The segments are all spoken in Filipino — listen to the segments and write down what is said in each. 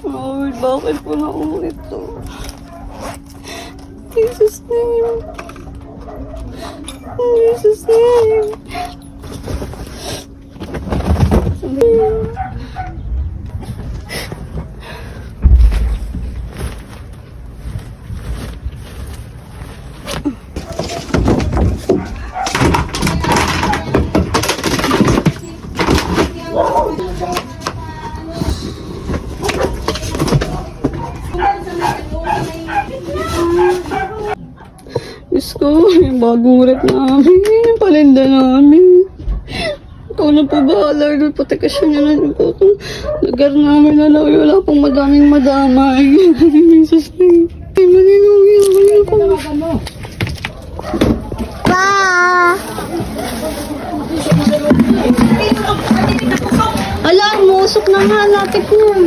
Lord, bakit po naulit to? Jesus name. In Jesus name. Diyos ko, yung bagong rep namin, yung palinda namin. Ikaw na po bahala, Lord, protekasyon niya na po itong lugar namin na lawi. Wala pong madaming madamay. Jesus name. Hallelujah. Pa! Ala, musok na nga, lapit na.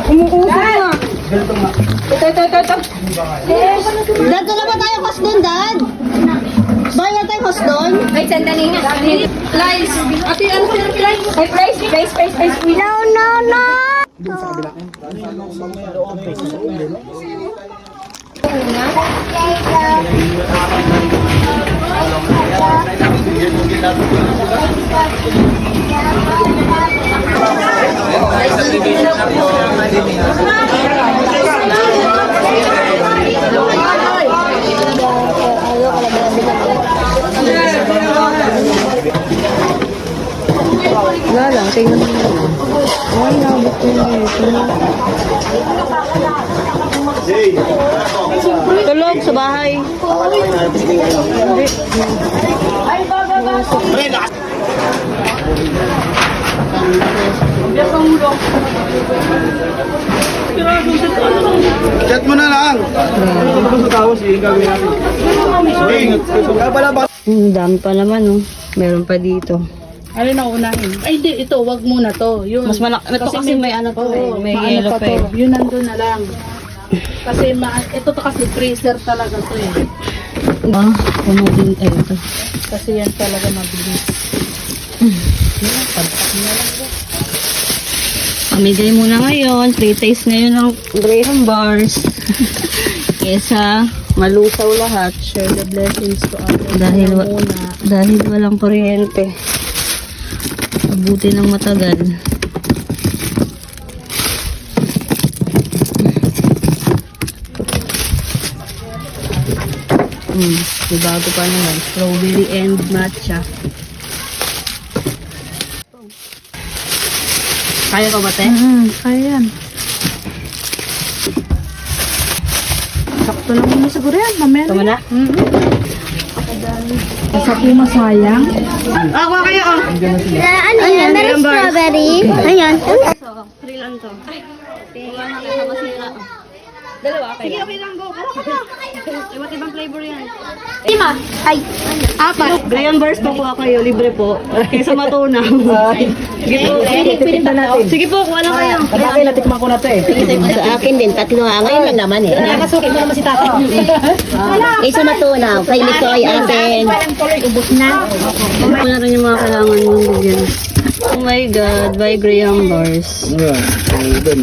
Umuusok na. Ito. Dad, wala ba tayo host doon, Dad? Wala tayo host doon? Wait, sandali nga. Lies. Ate, ano sila Lies? Ay, price. No. Wala lang, tingnan mo. Ay, nabot ko na ito. Tulog sa bahay. Chat mo na lang. Ang dami pa naman, oh. Meron pa dito. Ano na unahin? Ay, di, ito, wag muna to. Yun. Mas malaki. Ito kasi may ano to eh. May maano yellow pa pa eh. to. Yun nandun na lang. Kasi ito to kasi freezer talaga to eh. Puno din ito. Kasi yan talaga mabilis. Pamigay muna ngayon. Free taste ngayon ng Graham bars. Kesa malusaw lahat. Share the blessings to others. Dahil walang kuryente. Abuti ng matagal. May bago pa naman. Strawberry and matcha. Kaya ka ba, te? Kaya yan. Sakto lang muna siguro yan. Mamaya Tama na? Isa po masayang. Kuha kayo, oh. Ano yan? Meron strawberry. Ayan. Free lang to. Tingnan na kasama sila. Dalawa, okay. Sige, okay lang. Go. Iba't ibang flavor yan. Lima. Ay. Apat. Graham bars po kuha kayo. Libre po. Kaysa matunaw. Sige po. Sige po, kuha lang kayo. Kapag natikman ko na ito eh. Sa akin din. Tatlo nga. Ngayon lang naman eh. Nakasukin mo naman si tatay. Isa matunaw. Kay Mito ay akin. Ubus na. Ano na rin yung mga kailangan mong bigyan. Oh my God. By Graham bars. Ayan, doon.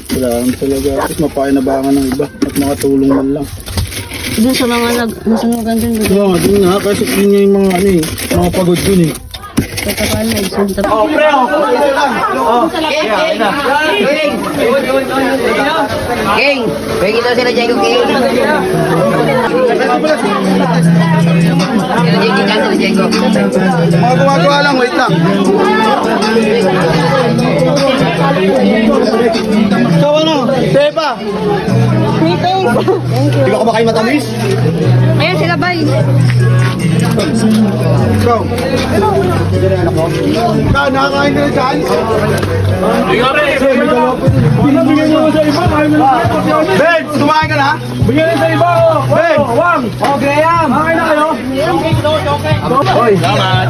Kailangan talaga. Tapos mapakinabangan ng iba. At makatulong man lang. Doon sa mga nasunugan din. Oo, doon nga. Kasi yun nga yung mga ano eh. Mga pagod dun eh. Katakaan na. Isunta. Pre, King. Pwede ito sila Diego King. Mga gumagawa lang, wait lang. Ikaw ano? Sepa? Hindi ka ba kayo matamis? Ayan sila, bay. Ikaw? Ikaw, nakakain ka na dyan? Bigyan mo sa iba, kain mo na. Ben, kumain ka na? Bigyan sa iba, oh. Ben! Wang! Oh, Graham! Kain na kayo? Hoy! Salamat!